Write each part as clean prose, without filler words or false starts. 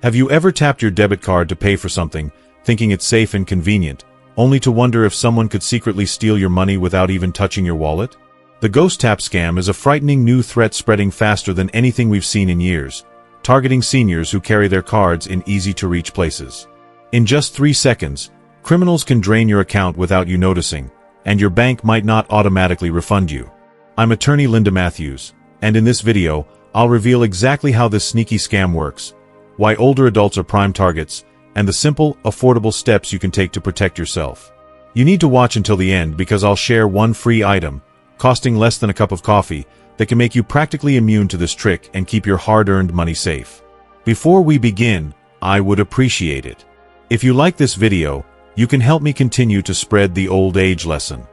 Have you ever tapped your debit card to pay for something, thinking it's safe and convenient, only to wonder if someone could secretly steal your money without even touching your wallet? The ghost tap scam is a frightening new threat spreading faster than anything we've seen in years, targeting seniors who carry their cards in easy-to-reach places. In just 3 seconds, criminals can drain your account without you noticing, and your bank might not automatically refund you. I'm attorney Linda Matthews, and in this video, I'll reveal exactly how this sneaky scam works, why older adults are prime targets, and the simple, affordable steps you can take to protect yourself. You need to watch until the end because I'll share one free item, costing less than a cup of coffee, that can make you practically immune to this trick and keep your hard-earned money safe. Before we begin, I would appreciate it if you like this video. You can help me continue to spread the old age lesson.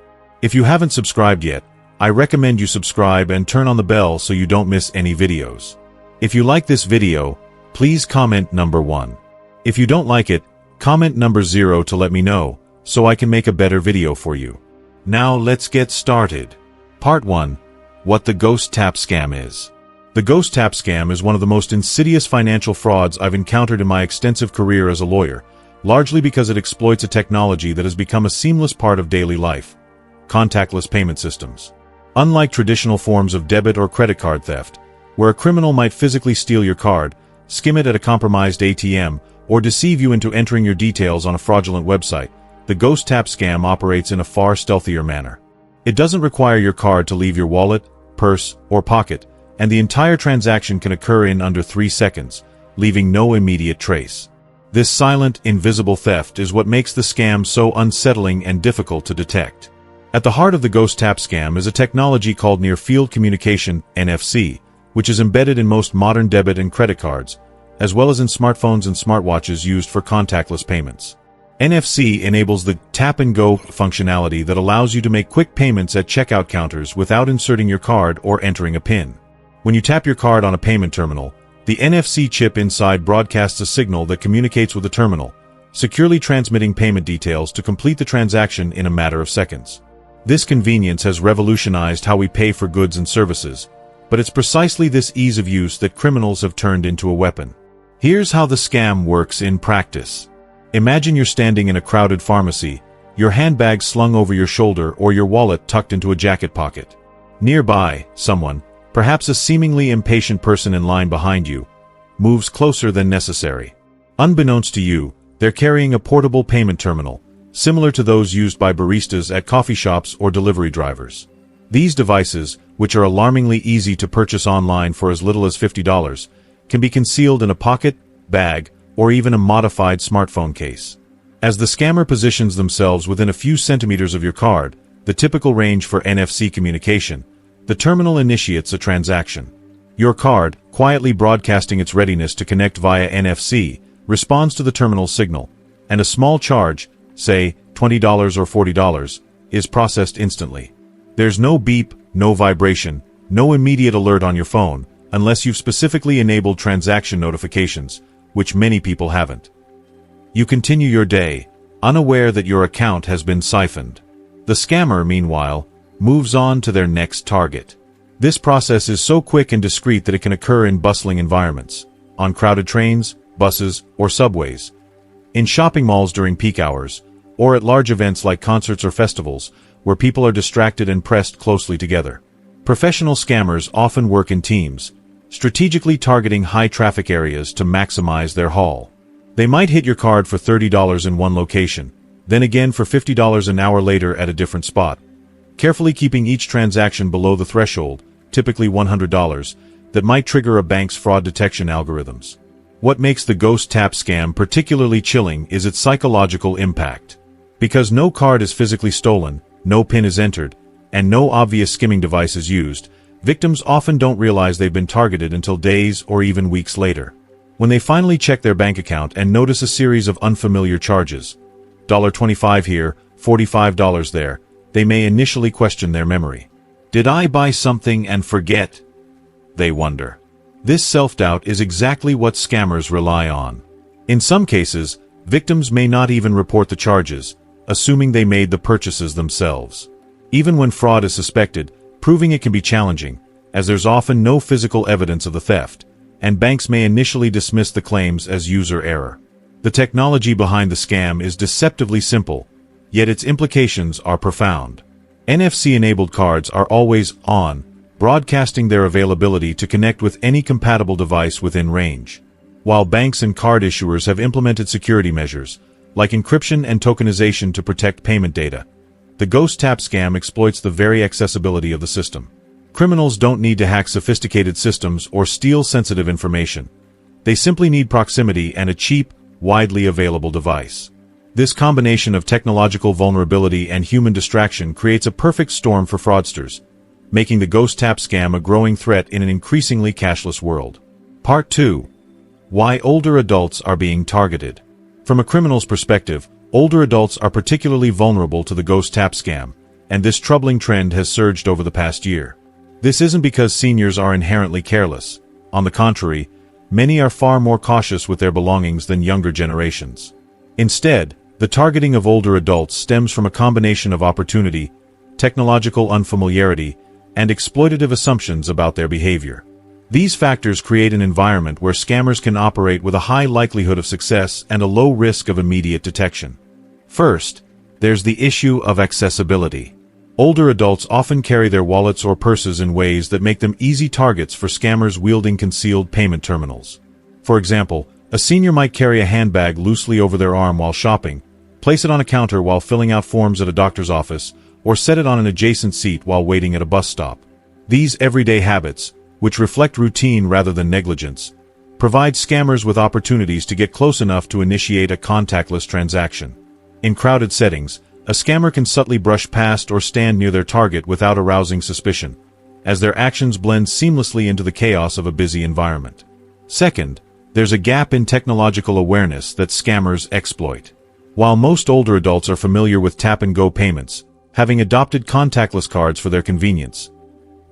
If you haven't subscribed yet, I recommend you subscribe and turn on the bell so you don't miss any videos. If you like this video, please comment number 1. If you don't like it, comment number 0 to let me know, so I can make a better video for you. Now let's get started. Part 1. What the ghost tap scam is. The ghost tap scam is one of the most insidious financial frauds I've encountered in my extensive career as a lawyer, largely because it exploits a technology that has become a seamless part of daily life: contactless payment systems. Unlike traditional forms of debit or credit card theft, where a criminal might physically steal your card, skim it at a compromised ATM, or deceive you into entering your details on a fraudulent website, the ghost tap scam operates in a far stealthier manner. It doesn't require your card to leave your wallet, purse, or pocket, and the entire transaction can occur in under 3 seconds, leaving no immediate trace. This silent, invisible theft is what makes the scam so unsettling and difficult to detect. At the heart of the ghost tap scam is a technology called near-field communication, NFC, which is embedded in most modern debit and credit cards, as well as in smartphones and smartwatches used for contactless payments. NFC enables the tap-and-go functionality that allows you to make quick payments at checkout counters without inserting your card or entering a PIN. When you tap your card on a payment terminal, the NFC chip inside broadcasts a signal that communicates with the terminal, securely transmitting payment details to complete the transaction in a matter of seconds. This convenience has revolutionized how we pay for goods and services, but it's precisely this ease of use that criminals have turned into a weapon. Here's how the scam works in practice. Imagine you're standing in a crowded pharmacy, your handbag slung over your shoulder or your wallet tucked into a jacket pocket. Nearby, someone, perhaps a seemingly impatient person in line behind you, moves closer than necessary. Unbeknownst to you, they're carrying a portable payment terminal, similar to those used by baristas at coffee shops or delivery drivers. These devices, which are alarmingly easy to purchase online for as little as $50, can be concealed in a pocket, bag, or even a modified smartphone case. As the scammer positions themselves within a few centimeters of your card, the typical range for NFC communication, the terminal initiates a transaction. Your card, quietly broadcasting its readiness to connect via NFC, responds to the terminal signal, and a small charge, say $20 or $40, is processed instantly. There's no beep, no vibration, no immediate alert on your phone, unless you've specifically enabled transaction notifications, which many people haven't. You continue your day, unaware that your account has been siphoned. The scammer, meanwhile, moves on to their next target. This process is so quick and discreet that it can occur in bustling environments, on crowded trains, buses, or subways, in shopping malls during peak hours, or at large events like concerts or festivals, where people are distracted and pressed closely together. Professional scammers often work in teams, strategically targeting high-traffic areas to maximize their haul. They might hit your card for $30 in one location, then again for $50 an hour later at a different spot, carefully keeping each transaction below the threshold, typically $100, that might trigger a bank's fraud detection algorithms. What makes the ghost tap scam particularly chilling is its psychological impact. Because no card is physically stolen, no PIN is entered, and no obvious skimming device is used, victims often don't realize they've been targeted until days or even weeks later. When they finally check their bank account and notice a series of unfamiliar charges, $25 here, $45 there, they may initially question their memory. Did I buy something and forget? They wonder. This self-doubt is exactly what scammers rely on. In some cases, victims may not even report the charges, assuming they made the purchases themselves. Even when fraud is suspected, proving it can be challenging, as there's often no physical evidence of the theft, and banks may initially dismiss the claims as user error. The technology behind the scam is deceptively simple, yet its implications are profound. NFC-enabled cards are always on, broadcasting their availability to connect with any compatible device within range. While banks and card issuers have implemented security measures, like encryption and tokenization to protect payment data, the Ghost Tap scam exploits the very accessibility of the system. Criminals don't need to hack sophisticated systems or steal sensitive information. They simply need proximity and a cheap, widely available device. This combination of technological vulnerability and human distraction creates a perfect storm for fraudsters, making the Ghost Tap scam a growing threat in an increasingly cashless world. Part 2. Why older adults are being targeted. From a criminal's perspective, older adults are particularly vulnerable to the Ghost Tap scam, and this troubling trend has surged over the past year. This isn't because seniors are inherently careless. On the contrary, many are far more cautious with their belongings than younger generations. Instead, the targeting of older adults stems from a combination of opportunity, technological unfamiliarity, and exploitative assumptions about their behavior. These factors create an environment where scammers can operate with a high likelihood of success and a low risk of immediate detection. First, there's the issue of accessibility. Older adults often carry their wallets or purses in ways that make them easy targets for scammers wielding concealed payment terminals. For example, a senior might carry a handbag loosely over their arm while shopping, place it on a counter while filling out forms at a doctor's office, or set it on an adjacent seat while waiting at a bus stop. These everyday habits, which reflect routine rather than negligence, provide scammers with opportunities to get close enough to initiate a contactless transaction. In crowded settings, a scammer can subtly brush past or stand near their target without arousing suspicion, as their actions blend seamlessly into the chaos of a busy environment. Second, there's a gap in technological awareness that scammers exploit. While most older adults are familiar with tap-and-go payments, having adopted contactless cards for their convenience,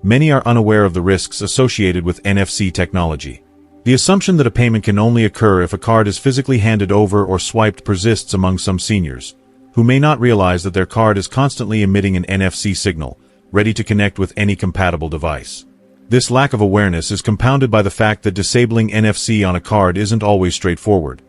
many are unaware of the risks associated with NFC technology. The assumption that a payment can only occur if a card is physically handed over or swiped persists among some seniors, who may not realize that their card is constantly emitting an NFC signal, ready to connect with any compatible device. This lack of awareness is compounded by the fact that disabling NFC on a card isn't always straightforward.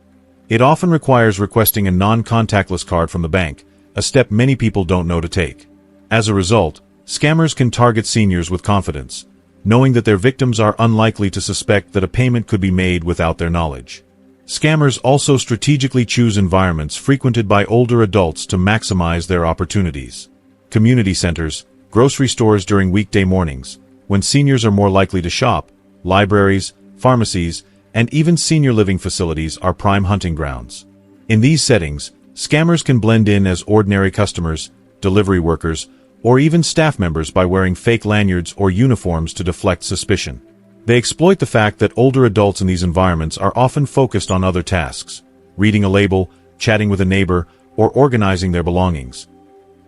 It often requires requesting a non-contactless card from the bank, a step many people don't know to take. As a result, scammers can target seniors with confidence, knowing that their victims are unlikely to suspect that a payment could be made without their knowledge. Scammers also strategically choose environments frequented by older adults to maximize their opportunities. Community centers, grocery stores during weekday mornings, when seniors are more likely to shop, libraries, pharmacies, and even senior living facilities are prime hunting grounds. In these settings, scammers can blend in as ordinary customers, delivery workers, or even staff members by wearing fake lanyards or uniforms to deflect suspicion. They exploit the fact that older adults in these environments are often focused on other tasks, reading a label, chatting with a neighbor, or organizing their belongings,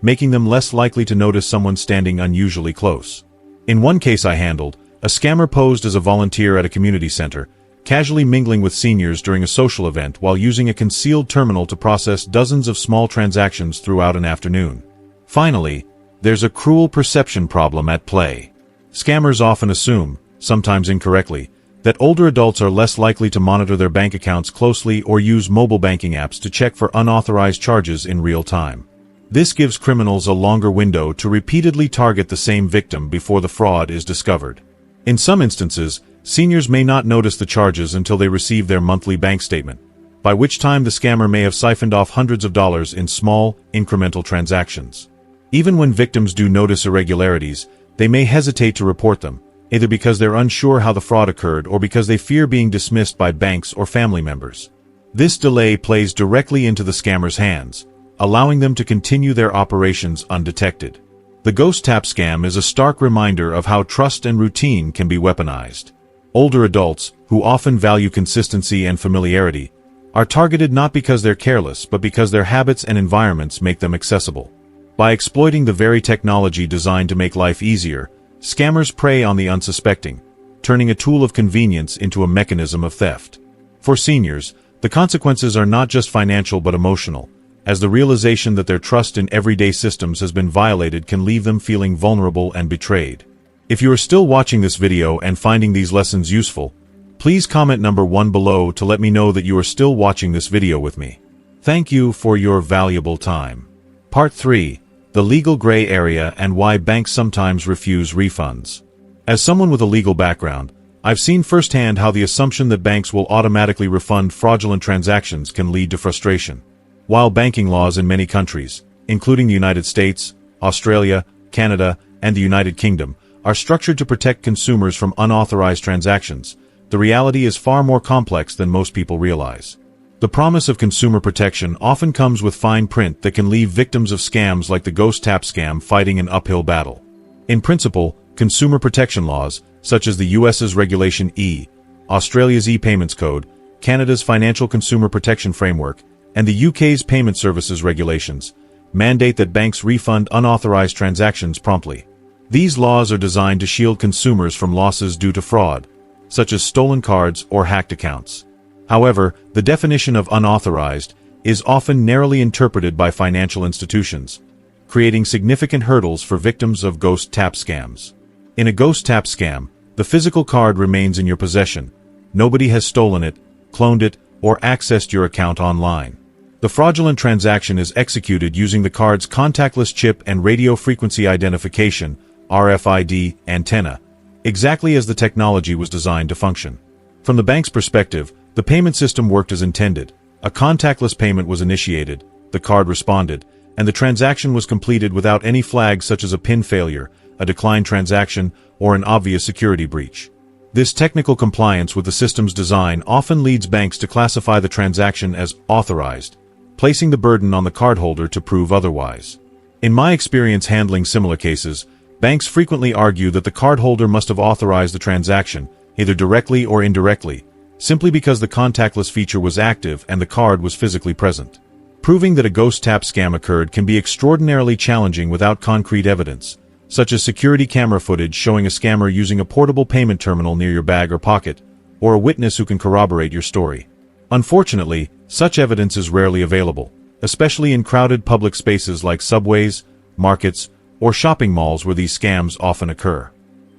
making them less likely to notice someone standing unusually close. In one case I handled, a scammer posed as a volunteer at a community center, casually mingling with seniors during a social event while using a concealed terminal to process dozens of small transactions throughout an afternoon. Finally, there's a cruel perception problem at play. Scammers often assume, sometimes incorrectly, that older adults are less likely to monitor their bank accounts closely or use mobile banking apps to check for unauthorized charges in real time. This gives criminals a longer window to repeatedly target the same victim before the fraud is discovered. In some instances, seniors may not notice the charges until they receive their monthly bank statement, by which time the scammer may have siphoned off hundreds of dollars in small, incremental transactions. Even when victims do notice irregularities, they may hesitate to report them, either because they're unsure how the fraud occurred or because they fear being dismissed by banks or family members. This delay plays directly into the scammer's hands, allowing them to continue their operations undetected. The Ghost Tap scam is a stark reminder of how trust and routine can be weaponized. Older adults, who often value consistency and familiarity, are targeted not because they're careless but because their habits and environments make them accessible. By exploiting the very technology designed to make life easier, scammers prey on the unsuspecting, turning a tool of convenience into a mechanism of theft. For seniors, the consequences are not just financial but emotional, as the realization that their trust in everyday systems has been violated can leave them feeling vulnerable and betrayed. If you are still watching this video and finding these lessons useful, Please comment number 1 below to let me know that you are still watching this video with me. Thank you for your valuable time. Part 3. The legal gray area and why banks sometimes refuse refunds. As someone with a legal background, I've seen firsthand how the assumption that banks will automatically refund fraudulent transactions can lead to frustration. While banking laws in many countries, including the United States, Australia, Canada, and the United Kingdom, are structured to protect consumers from unauthorized transactions, the reality is far more complex than most people realize. The promise of consumer protection often comes with fine print that can leave victims of scams like the ghost tap scam fighting an uphill battle. In principle, consumer protection laws, such as the US's Regulation E, Australia's e-payments code, Canada's Financial Consumer Protection Framework, and the UK's Payment Services regulations, mandate that banks refund unauthorized transactions promptly. These laws are designed to shield consumers from losses due to fraud, such as stolen cards or hacked accounts. However, the definition of unauthorized is often narrowly interpreted by financial institutions, creating significant hurdles for victims of ghost tap scams. In a ghost tap scam, the physical card remains in your possession. Nobody has stolen it, cloned it, or accessed your account online. The fraudulent transaction is executed using the card's contactless chip and radio frequency identification (RFID) antenna, exactly as the technology was designed to function. From the bank's perspective, the payment system worked as intended. A contactless payment was initiated, the card responded, and the transaction was completed without any flags such as a PIN failure, a declined transaction, or an obvious security breach. This technical compliance with the system's design often leads banks to classify the transaction as authorized, placing the burden on the cardholder to prove otherwise. In my experience handling similar cases, banks frequently argue that the cardholder must have authorized the transaction, either directly or indirectly, simply because the contactless feature was active and the card was physically present. Proving that a ghost tap scam occurred can be extraordinarily challenging without concrete evidence, such as security camera footage showing a scammer using a portable payment terminal near your bag or pocket, or a witness who can corroborate your story. Unfortunately, such evidence is rarely available, especially in crowded public spaces like subways, markets, or shopping malls where these scams often occur.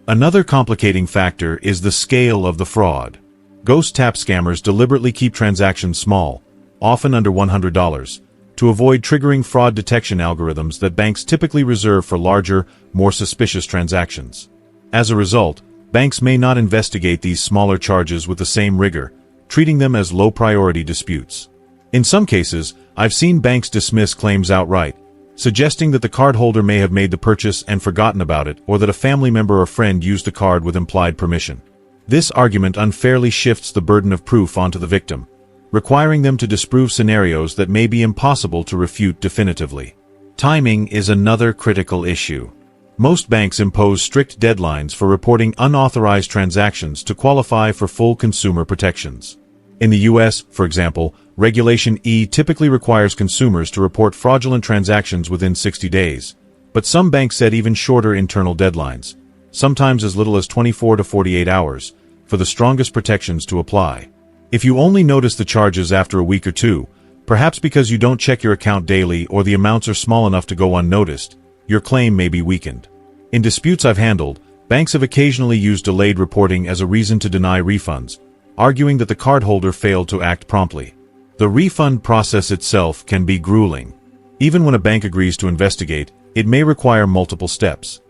Another complicating factor is the scale of the fraud. Ghost tap scammers deliberately keep transactions small, often under $100, to avoid triggering fraud detection algorithms that banks typically reserve for larger, more suspicious transactions. As a result, banks may not investigate these smaller charges with the same rigor, treating them as low-priority disputes. In some cases, I've seen banks dismiss claims outright, suggesting that the cardholder may have made the purchase and forgotten about it, or that a family member or friend used the card with implied permission. This argument unfairly shifts the burden of proof onto the victim, requiring them to disprove scenarios that may be impossible to refute definitively. Timing is another critical issue. Most banks impose strict deadlines for reporting unauthorized transactions to qualify for full consumer protections. In the US, for example, Regulation E typically requires consumers to report fraudulent transactions within 60 days, but some banks set even shorter internal deadlines, sometimes as little as 24 to 48 hours, for the strongest protections to apply. If you only notice the charges after a week or two, perhaps because you don't check your account daily or the amounts are small enough to go unnoticed, your claim may be weakened. In disputes I've handled, banks have occasionally used delayed reporting as a reason to deny refunds, arguing that the cardholder failed to act promptly. The refund process itself can be grueling. Even when a bank agrees to investigate, it may require multiple steps.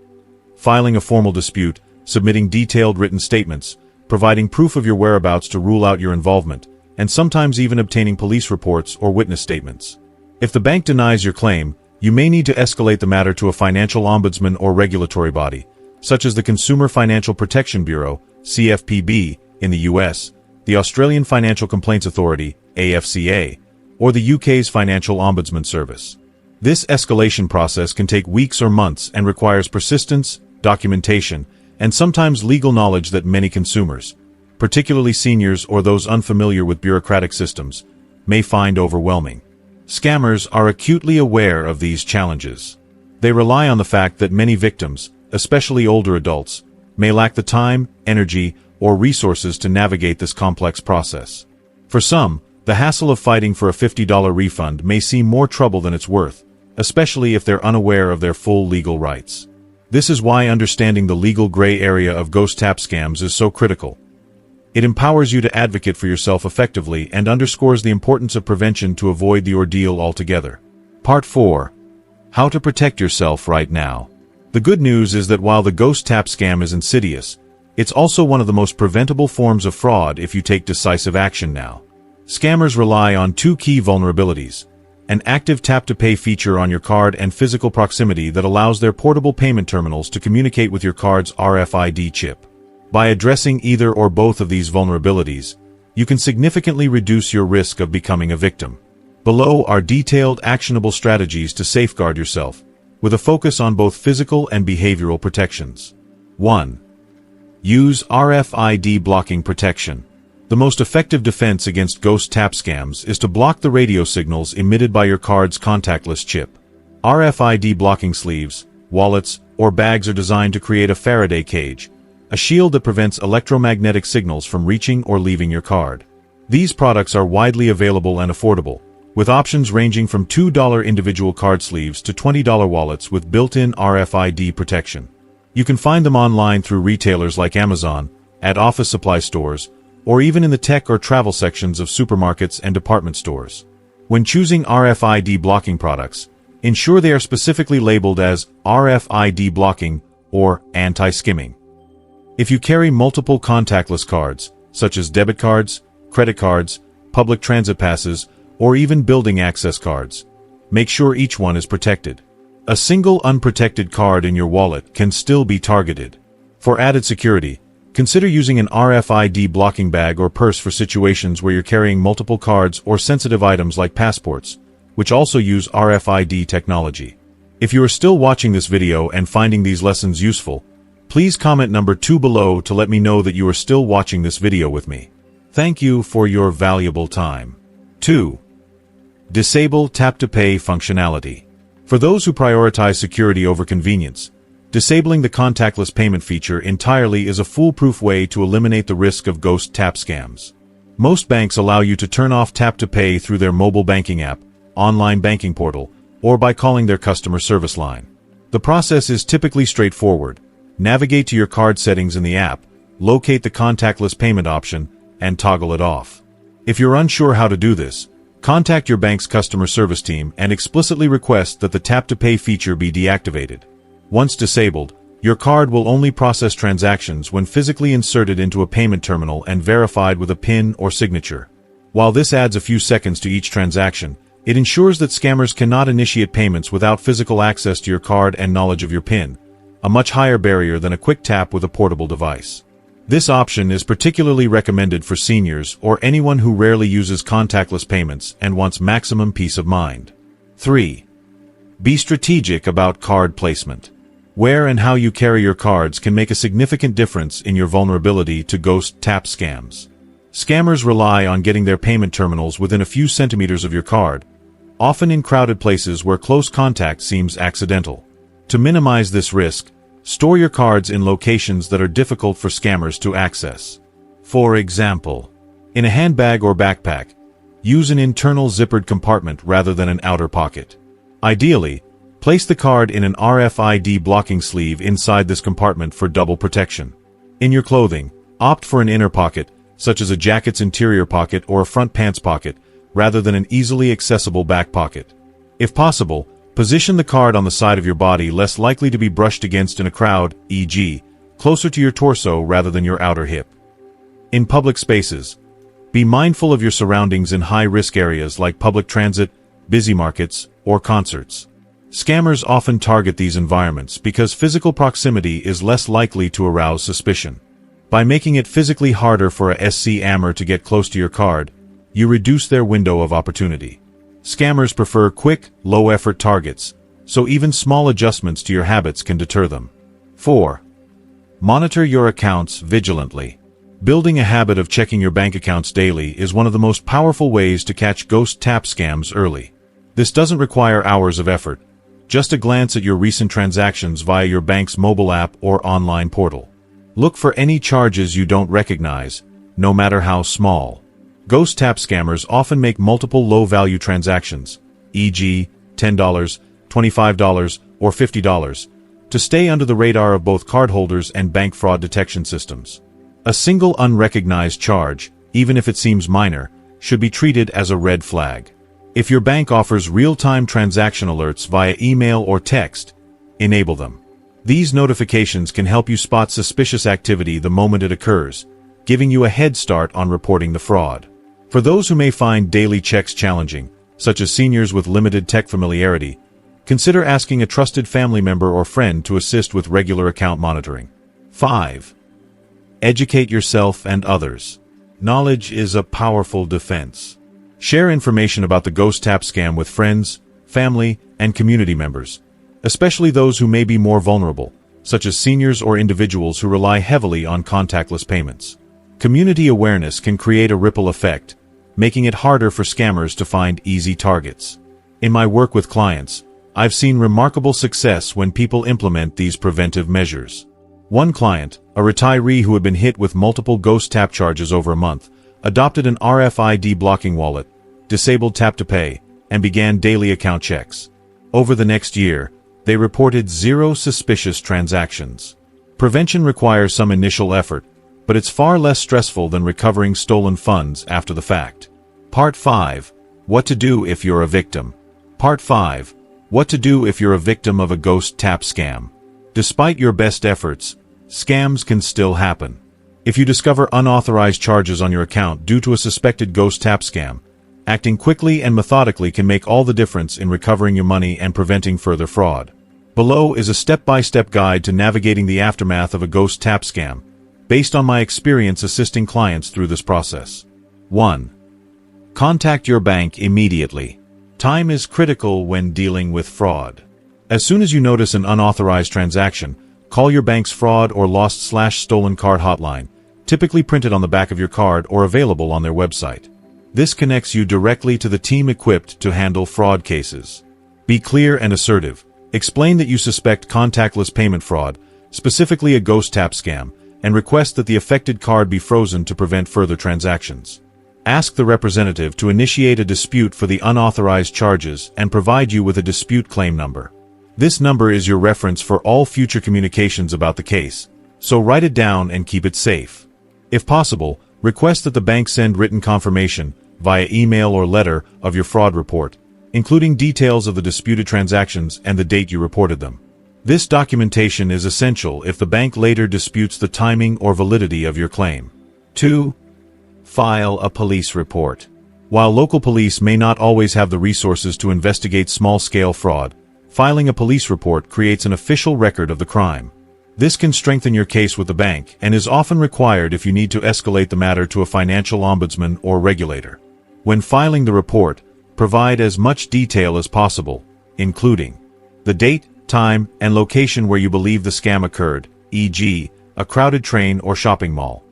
Filing a formal dispute, submitting detailed written statements, providing proof of your whereabouts to rule out your involvement, and sometimes even obtaining police reports or witness statements. If the bank denies your claim, you may need to escalate the matter to a financial ombudsman or regulatory body, such as the Consumer Financial Protection Bureau, CFPB, in the US, the Australian Financial Complaints Authority, AFCA, or the UK's Financial Ombudsman Service. This escalation process can take weeks or months and requires persistence, documentation, and sometimes legal knowledge that many consumers, particularly seniors or those unfamiliar with bureaucratic systems, may find overwhelming. Scammers are acutely aware of these challenges. They rely on the fact that many victims, especially older adults, may lack the time, energy, or resources to navigate this complex process. For some, the hassle of fighting for a $50 refund may seem more trouble than it's worth, especially if they're unaware of their full legal rights. This is why understanding the legal gray area of ghost tap scams is so critical. It empowers you to advocate for yourself effectively and underscores the importance of prevention to avoid the ordeal altogether. Part 4. How to protect yourself right now. The good news is that while the ghost tap scam is insidious, it's also one of the most preventable forms of fraud if you take decisive action now. Scammers rely on two key vulnerabilities: an active tap-to-pay feature on your card and physical proximity that allows their portable payment terminals to communicate with your card's RFID chip. By addressing either or both of these vulnerabilities, you can significantly reduce your risk of becoming a victim. Below are detailed, actionable strategies to safeguard yourself, with a focus on both physical and behavioral protections. 1. Use RFID blocking protection. The most effective defense against ghost tap scams is to block the radio signals emitted by your card's contactless chip. RFID blocking sleeves, wallets, or bags are designed to create a Faraday cage, a shield that prevents electromagnetic signals from reaching or leaving your card. These products are widely available and affordable, with options ranging from $2 individual card sleeves to $20 wallets with built-in RFID protection. You can find them online through retailers like Amazon, at office supply stores, or even in the tech or travel sections of supermarkets and department stores. When choosing RFID blocking products, ensure they are specifically labeled as RFID blocking or anti-skimming. If you carry multiple contactless cards, such as debit cards, credit cards, public transit passes, or even building access cards, make sure each one is protected. A single unprotected card in your wallet can still be targeted. For added security, consider using an RFID blocking bag or purse for situations where you're carrying multiple cards or sensitive items like passports, which also use RFID technology. If you are still watching this video and finding these lessons useful, please comment number 2 below to let me know that you are still watching this video with me. Thank you for your valuable time. 2. Disable tap-to-pay functionality. For those who prioritize security over convenience, disabling the contactless payment feature entirely is a foolproof way to eliminate the risk of ghost tap scams. Most banks allow you to turn off tap-to-pay through their mobile banking app, online banking portal, or by calling their customer service line. The process is typically straightforward. Navigate to your card settings in the app, locate the contactless payment option, and toggle it off. If you're unsure how to do this, contact your bank's customer service team and explicitly request that the tap-to-pay feature be deactivated. Once disabled, your card will only process transactions when physically inserted into a payment terminal and verified with a PIN or signature. While this adds a few seconds to each transaction, it ensures that scammers cannot initiate payments without physical access to your card and knowledge of your PIN, a much higher barrier than a quick tap with a portable device. This option is particularly recommended for seniors or anyone who rarely uses contactless payments and wants maximum peace of mind. 3. Be strategic about card placement. Where and how you carry your cards can make a significant difference in your vulnerability to ghost tap scams. Scammers rely on getting their payment terminals within a few centimeters of your card, often in crowded places where close contact seems accidental. To minimize this risk, store your cards in locations that are difficult for scammers to access. For example, in a handbag or backpack, use an internal zippered compartment rather than an outer pocket. Ideally, place the card in an RFID blocking sleeve inside this compartment for double protection. In your clothing, opt for an inner pocket, such as a jacket's interior pocket or a front pants pocket, rather than an easily accessible back pocket. If possible, position the card on the side of your body less likely to be brushed against in a crowd, e.g., closer to your torso rather than your outer hip. In public spaces, be mindful of your surroundings in high-risk areas like public transit, busy markets, or concerts. Scammers often target these environments because physical proximity is less likely to arouse suspicion. By making it physically harder for a scammer to get close to your card, you reduce their window of opportunity. Scammers prefer quick, low-effort targets, so even small adjustments to your habits can deter them. 4. Monitor your accounts vigilantly. Building a habit of checking your bank accounts daily is one of the most powerful ways to catch ghost tap scams early. This doesn't require hours of effort, just a glance at your recent transactions via your bank's mobile app or online portal. Look for any charges you don't recognize, no matter how small. Ghost tap scammers often make multiple low-value transactions, e.g., $10, $25, or $50, to stay under the radar of both cardholders and bank fraud detection systems. A single unrecognized charge, even if it seems minor, should be treated as a red flag. If your bank offers real-time transaction alerts via email or text, enable them. These notifications can help you spot suspicious activity the moment it occurs, giving you a head start on reporting the fraud. For those who may find daily checks challenging, such as seniors with limited tech familiarity, consider asking a trusted family member or friend to assist with regular account monitoring. 5. Educate yourself and others. Knowledge is a powerful defense. Share information about the Ghost Tap scam with friends, family, and community members, especially those who may be more vulnerable, such as seniors or individuals who rely heavily on contactless payments. Community awareness can create a ripple effect, making it harder for scammers to find easy targets. In my work with clients, I've seen remarkable success when people implement these preventive measures. One client, a retiree who had been hit with multiple Ghost Tap charges over a month, adopted an RFID blocking wallet, disabled Tap to Pay, and began daily account checks. Over the next year, they reported 0 suspicious transactions. Prevention requires some initial effort, but it's far less stressful than recovering stolen funds after the fact. Part 5. What to do if you're a victim. Part 5. What to do if you're a victim of a Ghost Tap scam. Despite your best efforts, scams can still happen. If you discover unauthorized charges on your account due to a suspected Ghost Tap scam, acting quickly and methodically can make all the difference in recovering your money and preventing further fraud. Below is a step-by-step guide to navigating the aftermath of a Ghost Tap scam, based on my experience assisting clients through this process. 1. Contact your bank immediately. Time is critical when dealing with fraud. As soon as you notice an unauthorized transaction, call your bank's fraud or lost/stolen card hotline, typically printed on the back of your card or available on their website. This connects you directly to the team equipped to handle fraud cases. Be clear and assertive. Explain that you suspect contactless payment fraud, specifically a Ghost Tap scam, and request that the affected card be frozen to prevent further transactions. Ask the representative to initiate a dispute for the unauthorized charges and provide you with a dispute claim number. This number is your reference for all future communications about the case, so write it down and keep it safe. If possible, request that the bank send written confirmation, via email or letter, of your fraud report, including details of the disputed transactions and the date you reported them. This documentation is essential if the bank later disputes the timing or validity of your claim. 2. File a police report. While local police may not always have the resources to investigate small-scale fraud, filing a police report creates an official record of the crime. This can strengthen your case with the bank and is often required if you need to escalate the matter to a financial ombudsman or regulator. When filing the report, provide as much detail as possible, including the date, time, and location where you believe the scam occurred, e.g., a crowded train or shopping mall.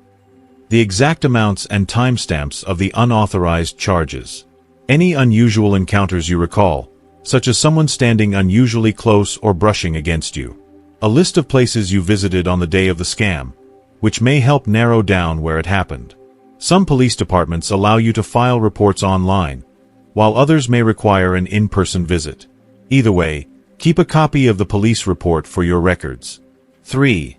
The exact amounts and timestamps of the unauthorized charges. Any unusual encounters you recall, such as someone standing unusually close or brushing against you. A list of places you visited on the day of the scam, which may help narrow down where it happened. Some police departments allow you to file reports online, while others may require an in-person visit. Either way, keep a copy of the police report for your records. 3.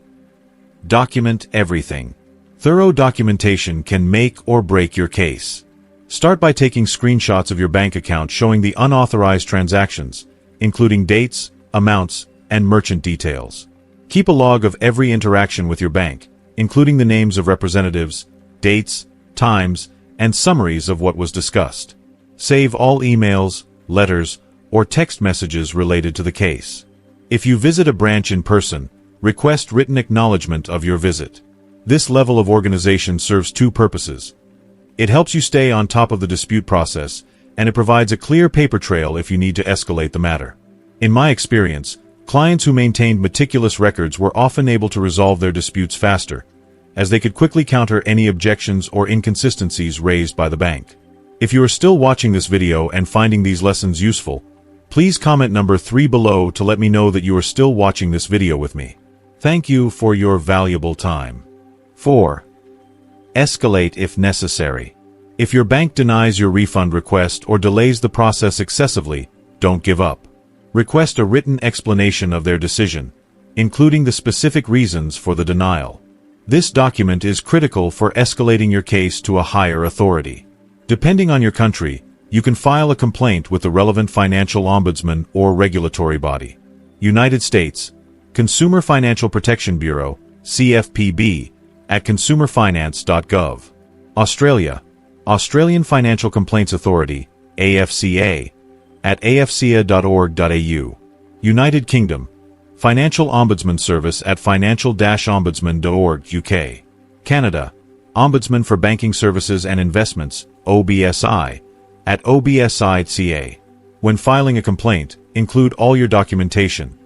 Document everything. Thorough documentation can make or break your case. Start by taking screenshots of your bank account showing the unauthorized transactions, including dates, amounts, and merchant details. Keep a log of every interaction with your bank, including the names of representatives, dates, times, and summaries of what was discussed. Save all emails, letters, or text messages related to the case. If you visit a branch in person, request written acknowledgement of your visit. This level of organization serves 2 purposes. It helps you stay on top of the dispute process, and it provides a clear paper trail if you need to escalate the matter. In my experience, clients who maintained meticulous records were often able to resolve their disputes faster, as they could quickly counter any objections or inconsistencies raised by the bank. If you are still watching this video and finding these lessons useful, please comment number 3 below to let me know that you are still watching this video with me. Thank you for your valuable time. 4. Escalate if necessary. If your bank denies your refund request or delays the process excessively, don't give up. Request a written explanation of their decision, including the specific reasons for the denial. This document is critical for escalating your case to a higher authority. Depending on your country, you can file a complaint with the relevant financial ombudsman or regulatory body. United States, Consumer Financial Protection Bureau, CFPB, at consumerfinance.gov. Australia, Australian Financial Complaints Authority, AFCA, at afca.org.au. United Kingdom, Financial Ombudsman Service at financial-ombudsman.org UK. Canada, Ombudsman for Banking Services and Investments, OBSI, at obsi.ca. When filing a complaint, include all your documentation: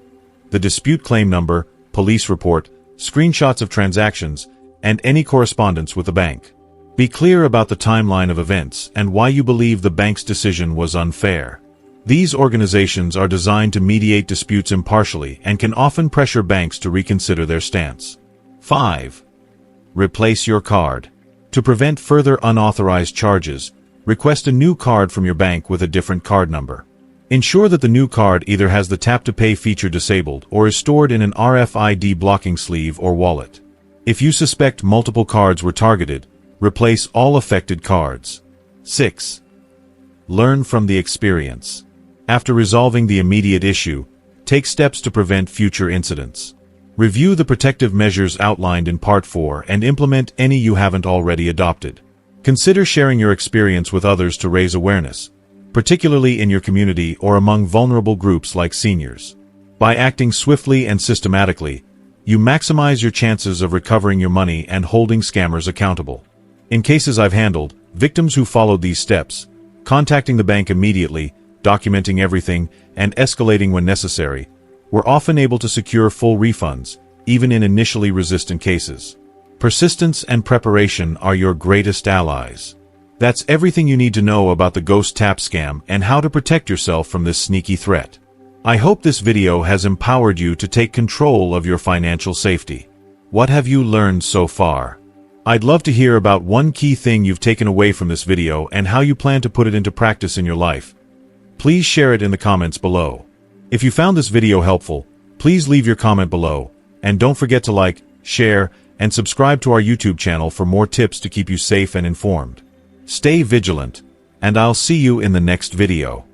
the dispute claim number, police report, screenshots of transactions, and any correspondence with the bank. Be clear about the timeline of events and why you believe the bank's decision was unfair. These organizations are designed to mediate disputes impartially and can often pressure banks to reconsider their stance. 5. Replace your card. To prevent further unauthorized charges, request a new card from your bank with a different card number. Ensure that the new card either has the tap-to-pay feature disabled or is stored in an RFID blocking sleeve or wallet. If you suspect multiple cards were targeted, replace all affected cards. 6. Learn from the experience. After resolving the immediate issue, take steps to prevent future incidents. Review the protective measures outlined in Part 4 and implement any you haven't already adopted. Consider sharing your experience with others to raise awareness, particularly in your community or among vulnerable groups like seniors. By acting swiftly and systematically, you maximize your chances of recovering your money and holding scammers accountable. In cases I've handled, victims who followed these steps, contacting the bank immediately, documenting everything, and escalating when necessary, were often able to secure full refunds, even in initially resistant cases. Persistence and preparation are your greatest allies. That's everything you need to know about the Ghost Tap scam and how to protect yourself from this sneaky threat. I hope this video has empowered you to take control of your financial safety. What have you learned so far? I'd love to hear about one key thing you've taken away from this video and how you plan to put it into practice in your life. Please share it in the comments below. If you found this video helpful, please leave your comment below, and don't forget to like, share, and subscribe to our YouTube channel for more tips to keep you safe and informed. Stay vigilant, and I'll see you in the next video.